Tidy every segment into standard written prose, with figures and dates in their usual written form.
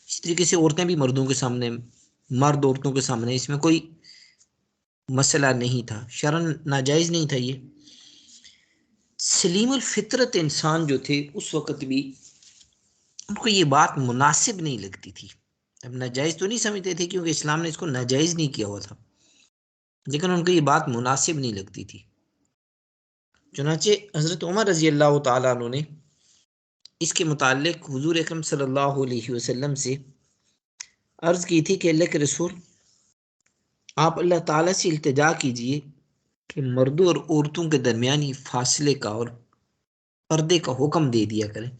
इस तरीके से औरतें भी मर्दों के सामने, मर्द औरतों के सामने, इसमें कोई मसला नहीं था, शरन नाजायज नहीं था ये। सलीमुल फितरत इंसान जो थे उस वक्त भी उनको ये बात मुनासिब नहीं लगती थी। अब नाजायज तो नहीं समझते थे क्योंकि इस्लाम ने इसको नाजायज नहीं किया हुआ था, लेकिन उनको ये बात मुनासिब नहीं लगती थी। चुनाचे हजरत उमर रजी अल्लाह तआला अन्हु ने इसके मुतालिक हुजूर अकरम सल्लल्लाहु अलैहि वसल्लम से अर्ज की थी कि अल्लाह के रसूल, आप अल्लाह ताला से इल्तिजा कीजिए कि मर्दों और औरतों के दरमियानी फासले का और पर्दे का हुक्म दे दिया करें।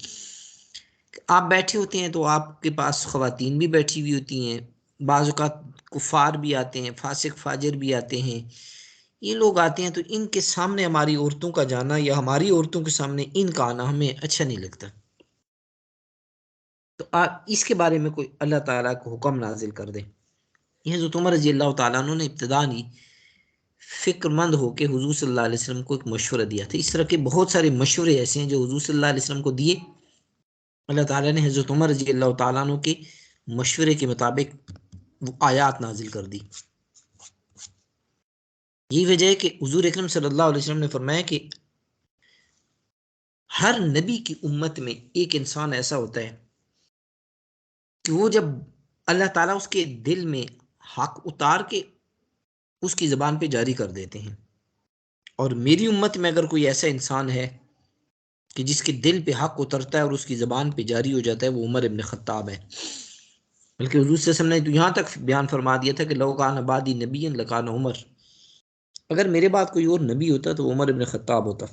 आप बैठे होते हैं तो आपके पास ख़वातीन भी बैठी हुई होती हैं, बाज़ औक़ात कुफ़ार भी आते हैं, फासिक फाजिर भी आते हैं, ये लोग आते हैं, तो इनके सामने हमारी औरतों का जाना या हमारी औरतों के सामने इनका आना हमें अच्छा नहीं लगता। तो आप इसके बारे में कोई अल्लाह ताला को हुक्म नाजिल कर दें। ये हज़रत उमर रज़ी अल्लाह ताला अन्हु ने इब्तिदान ही फ़िक्रमंद होकर हुज़ूर सल्लल्लाहु अलैहि वसल्लम को एक मशवरा दिया था। इस तरह के बहुत सारे मशवरे ऐसे हैं जो हुज़ूर सल्लल्लाहु अलैहि वसल्लम को दिए, अल्लाह ताला ने हज़रत उमर रज़ी अल्लाह ताला अन्हु के मशवरे के मुताबिक वो आयात नाजिल कर दी। यही वजह है कि हुज़ूर अकरम सल्लल्लाहु अलैहि वसल्लम ने फरमाया कि हर नबी की उम्मत में एक इंसान ऐसा होता है कि वो जब अल्लाह ताला उसके दिल में हक उतार के उसकी ज़बान पे जारी कर देते हैं, और मेरी उम्मत में अगर कोई ऐसा इंसान है कि जिसके दिल पे हक उतरता है और उसकी ज़बान पे जारी हो जाता है, वो उमर इब्न खत्ताब है। बल्कि हुज़ूर सल्लल्लाहु अलैहि वसल्लम ने तो यहाँ तक बयान फरमा दिया था कि लौ कान बादी नबिय्यन लकान उमर, अगर मेरे बाद कोई और नबी होता तो उमर इब्न खत्ताब होता।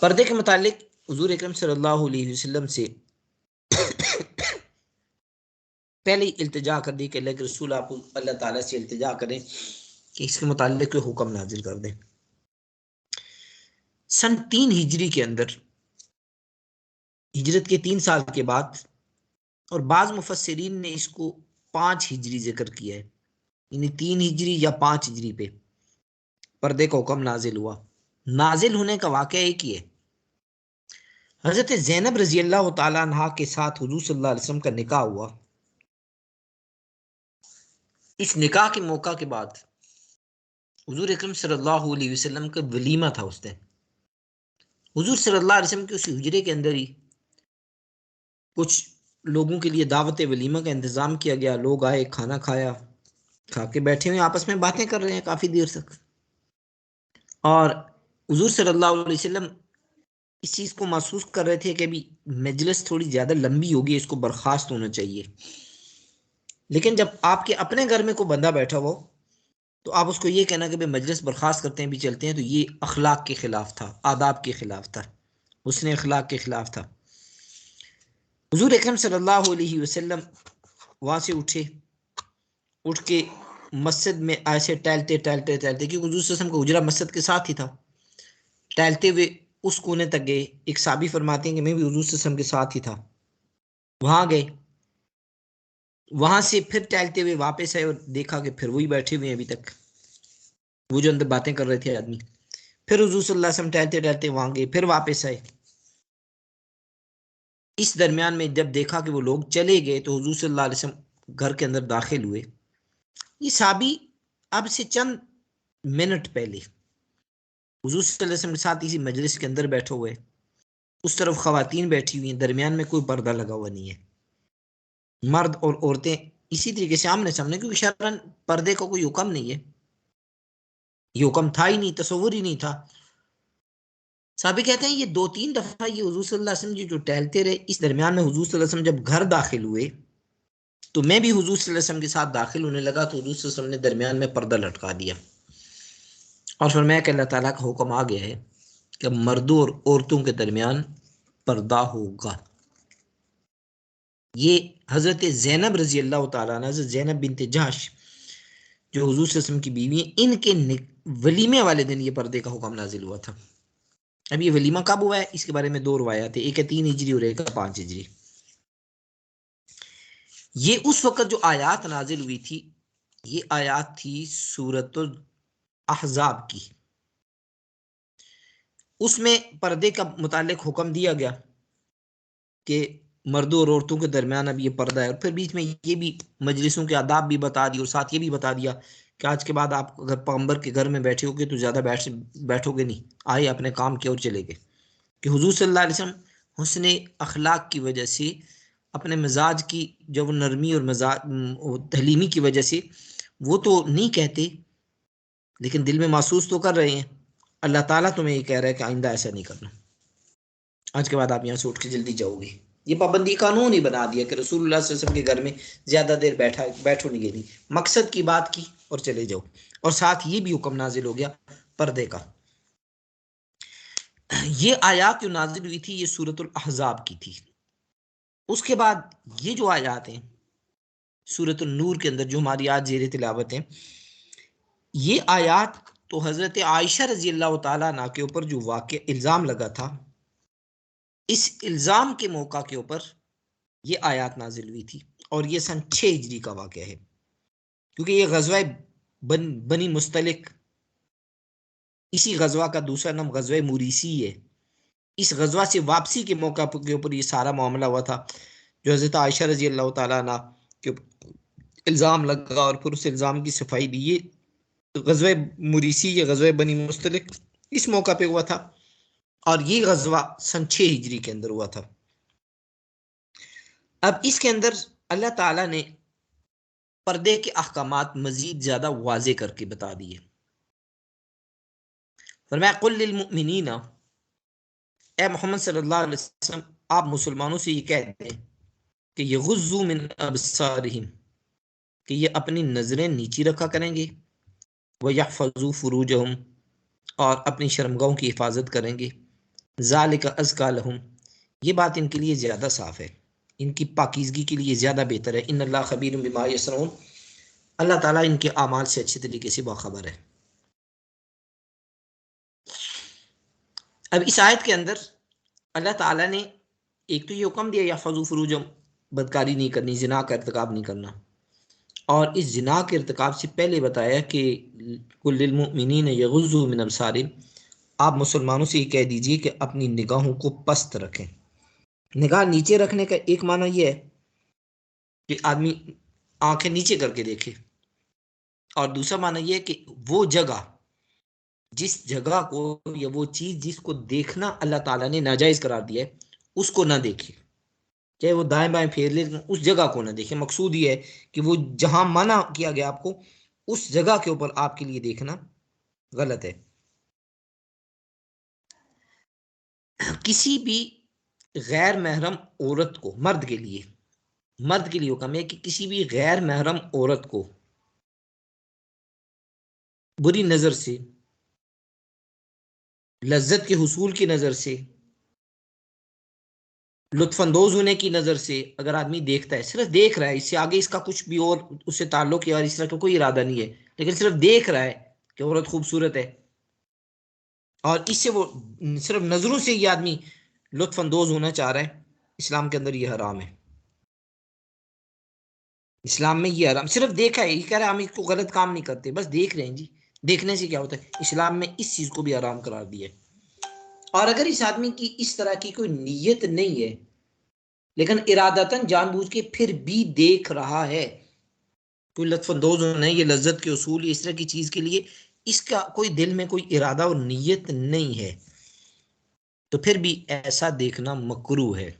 पर्दे के मुतालिक हुज़ूर अकरम सल्लल्लाहु अलैहि वसल्लम से पहले ही इल्तिजा कर दी कि अल्लाह के रसूल, आप अल्लाह ताला से इल्तिजा करें कि इसके मुतालिक कोई हुक्म नाजिल कर दें। सन 3 हिजरी के अंदर, हिजरत के 3 साल के बाद, और बाज़ मुफस्सिरीन ने इसको 5 हिजरी जिक्र किया है, यानी 3 हिजरी या 5 हिजरी पे पर्दे का हुक्म नाजिल हुआ। नाजिल होने का वाक़या एक ही है, हज़रत ज़ैनब रज़ी अल्लाह तआला अन्हा के साथ हुज़ूर सल्लल्लाहु अलैहि वसल्लम का निकाह हुआ। इस निकाह के मौका के बाद हुज़ूर अकरम सल्लल्लाहु अलैहि वसल्लम का वलीमा था उस दिन। हुज़ूर सल्लल्लाहु अलैहि वसल्लम के उस हुजरे के अंदर ही कुछ लोगों के लिए दावत वलीमा का इंतज़ाम किया गया। लोग आए, खाना खाया, खा के बैठे हुए आपस में बातें कर रहे हैं काफ़ी देर तक, और हुज़ूर सल्लल्लाहु अलैहि वसल्लम इस चीज़ को महसूस कर रहे थे कि अभी मजलिस थोड़ी ज़्यादा लंबी होगी, इसको बर्खास्त होना चाहिए। लेकिन जब आपके अपने घर में कोई बंदा बैठा हो तो आप उसको ये कहना कि भाई मजलिस बर्खास्त करते हैं, भी चलते हैं, तो ये अखलाक के खिलाफ था, आदाब के खिलाफ था, उसने अखलाक के खिलाफ था। हुजूर अकरम सल्लल्लाहु अलैहि वसल्लम वहाँ से उठे, उठ के मस्जिद में ऐसे टहलते टहलते टहलते, क्योंकि हुजूर सल्लल्लाहु अलैहि वसल्लम का हुजरा मस्जिद के साथ ही था, टहलते हुए उस कोने तक गए। एक साहबी फरमाते हैं कि मैं भी हुजूर सल्लल्लाहु अलैहि वसल्लम के साथ ही था, वहाँ गए, वहाँ से फिर टहलते हुए वापस आए और देखा कि फिर वही बैठे हुए हैं अभी तक, वो जो अंदर बातें कर रहे थे आदमी। फिर हुजूर सल्लल्लाहु अलैहि वसल्लम टहलते टहलते वहाँ गए, फिर वापस आए। इस दरमियान में जब देखा कि वो लोग चले गए तो हुजूर सल्लल्लाहु अलैहि वसल्लम घर के अंदर दाखिल हुए। ये साहबी अब से चंद मिनट पहले हुजूर सल्लल्लाहु अलैहि वसल्लम के साथ इसी मजलिस के अंदर बैठे हुए, उस तरफ खवातीन बैठी हुई हैं, दरमियान में कोई पर्दा लगा हुआ नहीं है, मर्द और औरतें इसी तरीके से आमने सामने, क्योंकि शरअन पर्दे का कोई हुक्म नहीं है, ये हुक्म था ही नहीं, तस्वुर ही नहीं था। साहबी कहते हैं ये 2-3 दफा ये हुजूर सल्लल्लाहु अलैहि वसल्लम जो टहलते रहे, इस दरमियान में हुजूर सल्लल्लाहु अलैहि वसल्लम जब घर दाखिल हुए तो मैं भी हुजूर सल्लल्लाहु अलैहि वसल्लम के साथ दाखिल होने लगा, तो हुजूर सल्लल्लाहु अलैहि वसल्लम ने दरमियान में पर्दा लटका दिया और फरमाया कि अल्लाह ताला का हुक्म आ गया है कि मर्दों और औरतों के दरमियान पर्दा होगा। ये हजरत ज़ैनब रजी अल्लाह तआला अन्हा, हजरत ज़ैनब बिनते जहश जो हुजूर सल्लल्लाहु अलैहि वसल्लम की बीवी है, इनके वलीमे वाले दिन ये पर्दे का हुक्म नाजिल हुआ था। अब ये वलीमा कब हुआ है इसके बारे में 2 रवायात है, एक है 3 हिजरी और एक है 5 हिजरी। ये उस वक्त जो आयात नाजिल हुई थी, ये आयात थी सूरतुल अहज़ाब की। उसमें पर्दे का मुतालिक हुक्म दिया गया कि मर्दों और औरतों के दरमियान अब ये पर्दा है। और फिर बीच में ये भी मजलिसों के आदाब भी बता दिए और साथ ये भी बता दिया कि आज के बाद आप अगर पैगंबर के घर में बैठे होगे तो ज़्यादा बैठोगे नहीं, आए अपने काम की ओर चले गए। कि हुजूर सल्लल्लाहु अलैहि वसल्लम हुस्न अखलाक की वजह से, अपने मिजाज की जो वो नरमी और मिजाज हलीमी की वजह से वो तो नहीं कहते, लेकिन दिल में महसूस तो कर रहे हैं। अल्लाह ताला तुम्हें ये कह रहा है कि आइंदा ऐसा नहीं करना, आज के बाद आप यहाँ से उठ के जल्दी जाओगे। ये पाबंदी कानून ही बना दिया कि रसूलुल्लाह सल्लल्लाहु अलैहि वसल्लम के घर में ज्यादा देर बैठो नहीं, मकसद की बात की और चले जाओ। और साथ ये भी हुक्म नाजिल हो गया पर्दे का। ये आयात जो नाजिल हुई थी ये सूरतुल अहज़ाब की थी। उसके बाद ये जो आयात हैं सूरतुल नूर के अंदर जो हमारी आज जेर तिलावत है, ये आयात तो हजरत आयशा रजी अल्लाह तआला अन्हा के ऊपर जो वाक़या इल्ज़ाम लगा था, इस इल्ज़ाम के मौका के ऊपर ये आयात नाजिल हुई थी। और ये सन 6 हिजरी का वाक़या है, क्योंकि ये गज़वा बनी मुस्तलिक, इसी गज़वा का दूसरा नाम गज़वा मुरीसी है। इस गज़वा से वापसी के मौका के ऊपर ये सारा मामला हुआ था, जो हज़रत आयशा रजी अल्लाह तआला अन्हा के इल्ज़ाम लगा और फिर उस इल्ज़ाम की सफाई दी। ये गज़वा मुरीसी या गज़वा बनी मुस्तलिक इस मौका पे हुआ था, और ये गज़वा सन 6 हिजरी के अंदर हुआ था। अब इसके अंदर अल्लाह ताला ने पर्दे के अहकामात मजीद ज्यादा वाज़े करके बता दिए। फरमाया कुल लिल मुमिनीना, ए मोहम्मद सल्लल्लाहु अलैहि वसल्लम आप मुसलमानों से ये कह दें कि यग़ुज़्ज़ू मिन अबसारिहिम, कि ये अपनी नजरें नीची रखा करेंगे, व यहफ़ज़ू फ़ुरूजहुम, और अपनी शर्मगाहों की हिफाजत करेंगे, ज़ालिका अज़का लहुम, ये बात इनके लिए ज़्यादा साफ़ है, इनकी पाकीज़गी के लिए ज़्यादा बेहतर है। इन्नल्लाह ख़बीरुम बिमा यसनऊन, अल्लाह ताला इनके आमाल से अच्छे तरीके से बाखबर है। अब इस आयत के अंदर अल्लाह ताला ने एक तो ये हुक्म दिया यहफ़ज़ू फ़ुरूजहुम, बदकारी नहीं करनी, जिना का इर्तिकाब नहीं करना, और इस जिना के इर्तिकाब से पहले बताया कि कुल लिल मुमिनीन यग़ुज़्ज़ू मिन अबसारिहिम, आप मुसलमानों से ये कह दीजिए कि अपनी निगाहों को पस्त रखें। निगाह नीचे रखने का एक माना यह है कि आदमी आंखें नीचे करके देखे, और दूसरा माना यह है कि वो जगह, जिस जगह को या वो चीज जिसको देखना अल्लाह ताला ने नाजायज करार दिया है उसको ना देखे, चाहे वो दाएं बाएं फेर ले, उस जगह को ना देखे। मकसूद ये है कि वो जहां मना किया गया आपको, उस जगह के ऊपर आपके लिए देखना गलत है। किसी भी गैर महरम औरत को, मर्द के लिए हुक्म है कि किसी भी गैर महरम औरत को बुरी नजर से, लज्जत के हुसूल की नजर से, लुत्फानंदोज होने की नजर से अगर आदमी देखता है, सिर्फ देख रहा है, इससे आगे इसका कुछ भी और उससे ताल्लुक या इस तरह का कोई इरादा नहीं है, लेकिन सिर्फ देख रहा है कि औरत खूबसूरत है, और इससे वो सिर्फ नजरों से ये आदमी लुत्फानंदोज होना चाह रहा है, इस्लाम के अंदर ये हराम है। इस्लाम में ये हराम, सिर्फ देखा है, ये कह रहा है हम इसको गलत काम नहीं करते, बस देख रहे हैं जी, देखने से क्या होता है। इस्लाम में इस चीज को भी हराम करार दिया है। और अगर इस आदमी की इस तरह की कोई नीयत नहीं है, लेकिन इरादतन जानबूझ के फिर भी देख रहा है, कोई लत्फानंदोज होना है, ये लज्जत के उसूल इस तरह की चीज के लिए इसका कोई दिल में कोई इरादा और नीयत नहीं है, तो फिर भी ऐसा देखना मकरूह है।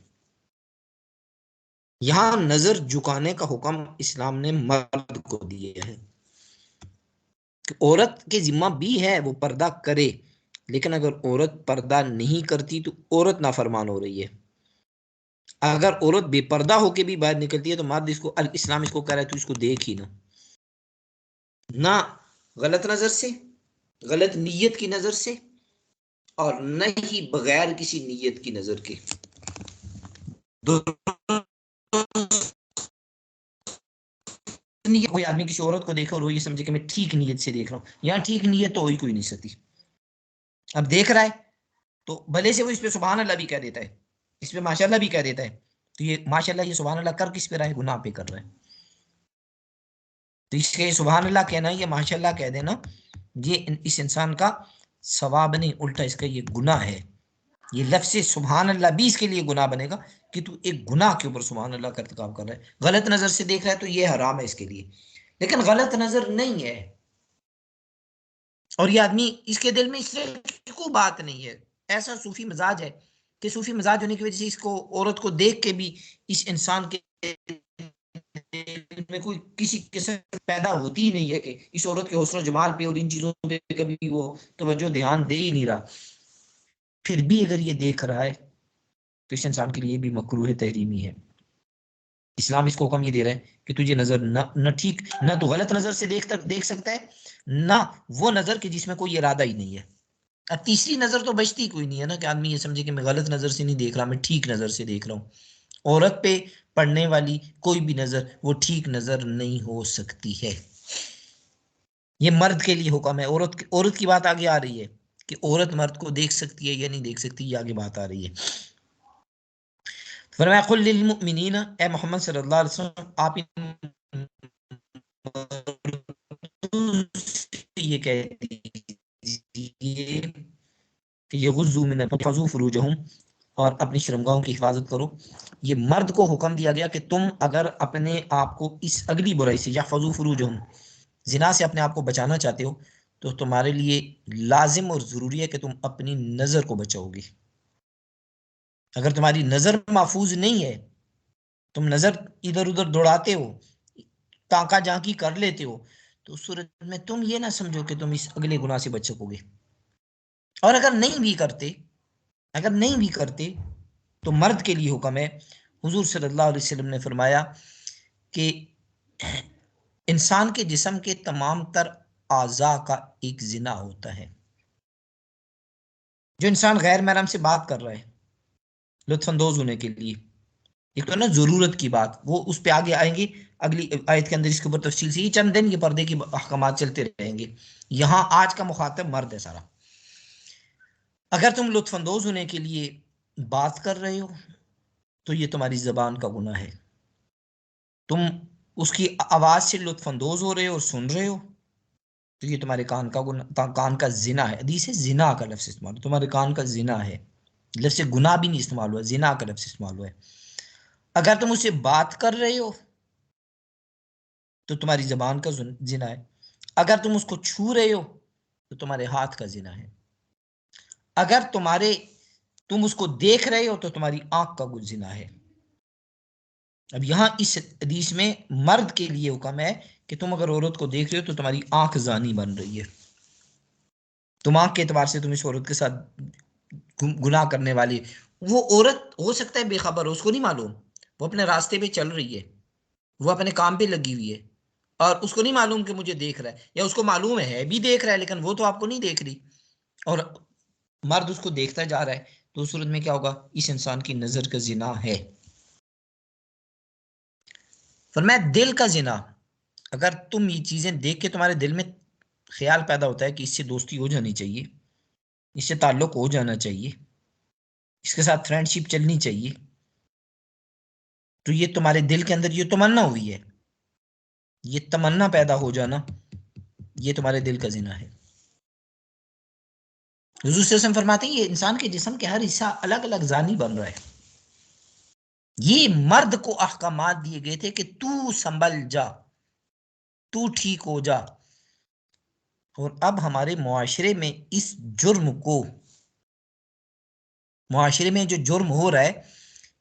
यहां नजर झुकाने का हुक्म इस्लाम ने मर्द को दिया है कि औरत के जिम्मा भी है वो पर्दा करे, लेकिन अगर औरत पर्दा नहीं करती तो औरत नाफरमान हो रही है। अगर औरत बेपर्दा होके भी बाहर निकलती है तो मर्द इसको, इस्लाम इसको कह रहा है तू इसको देख ही ना, ना गलत नजर से, गलत नीयत की नजर से, और न ही बगैर किसी नीयत की नजर के। कोई आदमी किसी औरत को देखे और वो ये समझे कि मैं ठीक नीयत से देख रहा हूं, यहां ठीक नीयत तो हो ही कोई नहीं सकती। अब देख रहा है तो भले से वो इस पे सुभान अल्लाह भी कह देता है, इस पे माशाल्लाह भी कह देता है, तो ये माशाल्लाह ये सुभान अल्लाह कर किस पे रहा है, गुनाह पे कर रहा है। तो इसके सुभान अल्लाह कहना, ये माशाल्लाह कह देना, ये इस इंसान का सवाब नहीं, उल्टा इसका ये गुनाह है। ये लफ्ज़ सुभान अल्लाह भी इसके लिए गुनाह बनेगा कि तू एक गुनाह के ऊपर सुभान अल्लाह का इर्तिकाब कर रहा है। गलत नज़र से देख रहा है तो ये हराम है इसके लिए, लेकिन गलत नज़र नहीं है और ये आदमी इसके दिल में इस तरह की कोई बात नहीं है। ऐसा सूफी मिजाज है कि सूफी मिजाज होने की वजह से इसको औरत को देख के भी इस इंसान के दिल में कोई किसी किस्म पैदा होती ही नहीं है कि इस औरत के हुस्न जमाल पे और इन चीजों पे कभी वो तवज्जो ध्यान दे ही नहीं रहा। फिर भी अगर ये देख रहा है तो इस इंसान के लिए भी मकरूह तहरीमी है। इस्लाम इसको हुक्म ये दे रहा है कि तुझे नजर न ठीक न तो गलत नजर से देख सकता है, ना वो नजर कि जिसमें कोई इरादा ही नहीं है। और तीसरी नजर तो बचती कोई नहीं है ना कि आदमी ये समझे कि मैं गलत नजर से नहीं देख रहा, मैं ठीक नजर से देख रहा हूँ। औरत पे पड़ने वाली कोई भी नजर वो ठीक नजर नहीं हो सकती है। ये मर्द के लिए हुक्म है। औरत की बात आगे आ रही है कि औरत मर्द को देख सकती है या नहीं देख सकती, ये आगे बात आ रही है। फरमाया कुल लिल मुमिनीन, ए मोहम्मद सल्लल्लाहु अलैहि वसल्लम आप ये कह दीजिए कि ये गुज़्ज़ू मिन फज़ू फुरूजहुम, और अपनी शर्मगाहों की हिफाजत करो। ये मर्द को हुक्म दिया गया कि तुम अगर अपने आप को इस अगली बुराई से या फज़ू फुरूजहुम जिना से अपने आप को बचाना चाहते हो तो तुम्हारे लिए लाजिम और ज़रूरी है कि तुम अपनी नज़र को बचाओगे। अगर तुम्हारी नज़र महफूज नहीं है, तुम नज़र इधर उधर दौड़ाते हो, ताका झांकी कर लेते हो, तो उस सूरत में तुम ये ना समझो कि तुम इस अगले गुनाह से बच सकोगे। और अगर नहीं भी करते तो मर्द के लिए हुक्म है। हुजूर सल्लल्लाहु अलैहि वसल्लम ने फरमाया कि इंसान के जिस्म के तमाम तर आज़ा का एक जिना होता है। जो इंसान गैर महरम से बात कर रहा है लुत्फानंदोज होने के लिए, एक तो ना जरूरत की बात, वो उस पे आगे आएंगे अगली आयत के अंदर, इसके ऊपर तफसील से, ये चंद दिन ये पर्दे की अहकामात चलते रहेंगे। यहां आज का मुखातब मर्द है सारा। अगर तुम लुत्फानंदोज होने के लिए बात कर रहे हो तो ये तुम्हारी जबान का गुनाह है। तुम उसकी आवाज से लुत्फानंदोज हो रहे हो और सुन रहे हो तो ये तुम्हारे कान का कान का जिना है। हदीस है जिना का लफ्ज इस्तेमाल, तुम्हारे कान का जिना है। लफ्ज गुनाह भी नहीं इस्तेमाल हुआ, जिना का लफ्ज इस्तेमाल हुआ है। अगर तुम उससे बात कर रहे हो तो तुम्हारी जबान का जिना है। अगर तुम उसको छू रहे हो तो तुम्हारे हाथ का जिना है। अगर तुम उसको देख रहे हो तो तुम्हारी आंख का जिना है। अब यहां इस हदीस में मर्द के लिए हुक्म है कि तुम अगर औरत को देख रहे हो तो तुम्हारी आंख जानी बन रही है। तुम आंख के एतबार से तुम इस औरत के साथ गुनाह करने वाली। वो औरत हो सकता है बेखबर हो, उसको नहीं मालूम, वो अपने रास्ते पे चल रही है, वो अपने काम पे लगी हुई है और उसको नहीं मालूम कि मुझे देख रहा है, या उसको मालूम है भी देख रहा है लेकिन वो तो आपको नहीं देख रही, और मर्द उसको देखता जा रहा है। तो उस सूरत में क्या होगा, इस इंसान की नजर का जिना है। फरमाया दिल का जिना, अगर तुम ये चीजें देख के तुम्हारे दिल में ख्याल पैदा होता है कि इससे दोस्ती हो जानी चाहिए, इससे ताल्लुक हो जाना चाहिए, इसके साथ फ्रेंडशिप चलनी चाहिए, तो ये तुम्हारे दिल के अंदर ये तमन्ना हुई है, ये तमन्ना पैदा हो जाना, ये तुम्हारे दिल का जिना है। हुजूर सल्लल्लाहु अलैहि वसल्लम फरमाते हैं ये इंसान के जिस्म के हर हिस्सा अलग अलग जानी बन रहा है। ये मर्द को अहकामात दिए गए थे कि तू संभल जा, तू ठीक हो जा। और अब हमारे मुआशरे में इस जुर्म को, मुआशरे में जो जुर्म हो रहा है,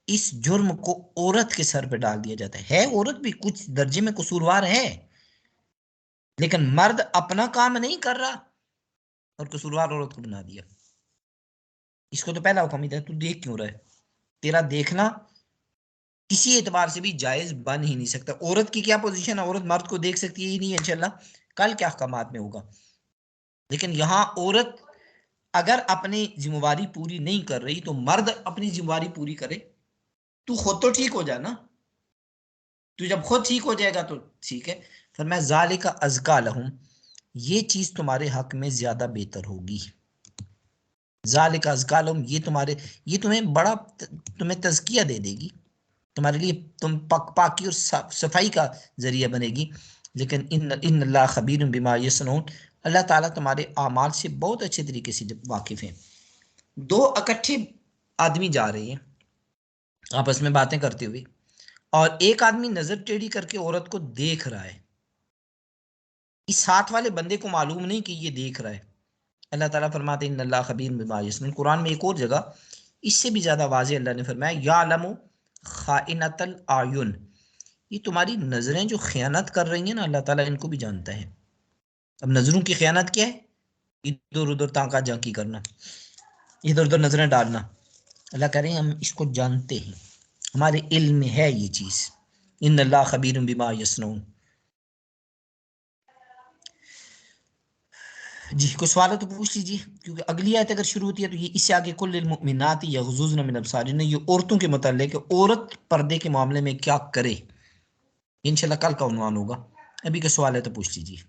इस जुर्म को औरत के सर पे डाल दिया जाता है। औरत भी कुछ दर्जे में कसूरवार है, लेकिन मर्द अपना काम नहीं कर रहा और कसूरवार औरत को बना दिया। इसको तो पहला हुक्म ही था, तू देख क्यों रहा है। तेरा देखना किसी एतबार से भी जायज बन ही नहीं सकता। औरत की क्या पोजीशन है, औरत मर्द को देख सकती है ही नहीं, इंशाल्लाह कल क्या अहकामात में होगा। लेकिन यहां औरत अगर अपनी जिम्मेवारी पूरी नहीं कर रही तो मर्द अपनी जिम्मेवारी पूरी करे। तू खुद तो ठीक हो जा ना, तू जब खुद ठीक हो जाएगा तो ठीक है। फिर मैं ज़ालिका अज़का लहुम, ये चीज तुम्हारे हक में ज्यादा बेहतर होगी। ज़ालिका अज़का लहुम, ये तुम्हें बड़ा तुम्हें तज़किया दे देगी, तुम्हारे लिए तुम पाकी और सफाई का जरिया बनेगी। लेकिन इन अल्लाह खबीर बिमा यसनून, अल्लाह ताला तुम्हारे आमाल से बहुत अच्छे तरीके से वाकिफ है। दो इकट्ठे आदमी जा रहे हैं आपस में बातें करते हुए, और एक आदमी नजर टेढ़ी करके औरत को देख रहा है। इस साथ वाले बंदे को मालूम नहीं कि ये देख रहा है। अल्लाह ताला फरमाते हैं इन्नल्लाह खबीर बिमा यस्नून। कुरान में एक और जगह इससे भी ज्यादा वाज़ेह अल्लाह ने फरमाया यालमु खाइनतल आयुन, ये तुम्हारी नजरें जो खयानत कर रही हैं ना, अल्लाह ताला इनको भी जानता है। अब नजरों की खयानत क्या है? इधर उधर ताका झांकी करना, इधर उधर नजरें डालना। अल्लाह कह रहे हैं हम इसको जानते हैं, हमारे इल्म में है ये चीज। इन्नल्लाह खबीर बिमा यस्नून। जी कोई सवाल है तो पूछ लीजिए, क्योंकि अगली आयत अगर शुरू होती है तो ये इससे आगे कुल्लिल मुमिनाती यग़ज़ुज़्न मिन अब्सारिहिन्ना, ये औरतों के मुताल्लिक़ है, औरत पर्दे के मामले में क्या करे। इंशाल्लाह कल का उन्वान होगा। अभी का सवाल है तो पूछ लीजिए।